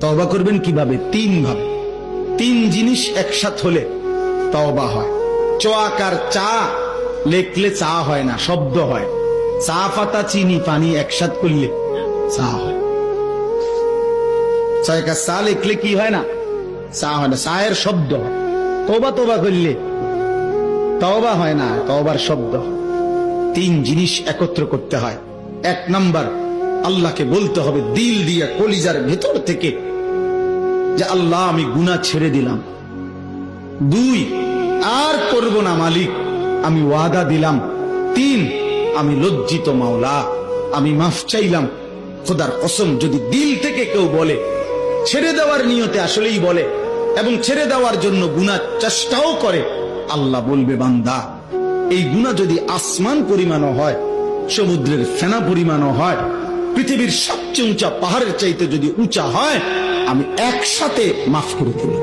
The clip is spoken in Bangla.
তওবা করবেন কিভাবে? তিন ভাবে। তিন জিনিস একসাথে হলে তওবা হয়। চোয়াকার চা লেখলে চা হয় না, শব্দ হয়। চা পাতা চিনি পানি একসাথে করলে চা হয়। চা লিখলে কি হয় না? চা হয় না, চায়ের শব্দ হয়। তওবা তওবা করলে তওবা হয় না, তওবার শব্দ হয়। তিন জিনিস একত্র করতে হয়। এক নাম্বার, আল্লাহকে বলতে হবে দিল দিয়ে কলিজার ভেতর থেকে যে আল্লাহ আমি গুনাহ ছেড়ে দিলাম। দুই, আর করব না মালিক, আমি ওয়াদা দিলাম। তিন, আমি লজ্জিত মাওলা, আমি মাফ চাইলাম। খোদার কসম, যদি দিল থেকে কেউ বলে, ছেড়ে দেওয়ার নিয়তে আসলেই বলে এবং ছেড়ে দেওয়ার জন্য গুনাহ চেষ্টাও করে, আল্লাহ বলবে বান্দা এই গুনাহ যদি আসমান পরিমাণও হয়, সমুদ্রের ফেনা পরিমাণও হয়, পৃথিবীর সবচেয়ে উঁচা পাহাড়ের চাইতে যদি উঁচা হয়, আমি একসাথে মাফ করে দিলাম।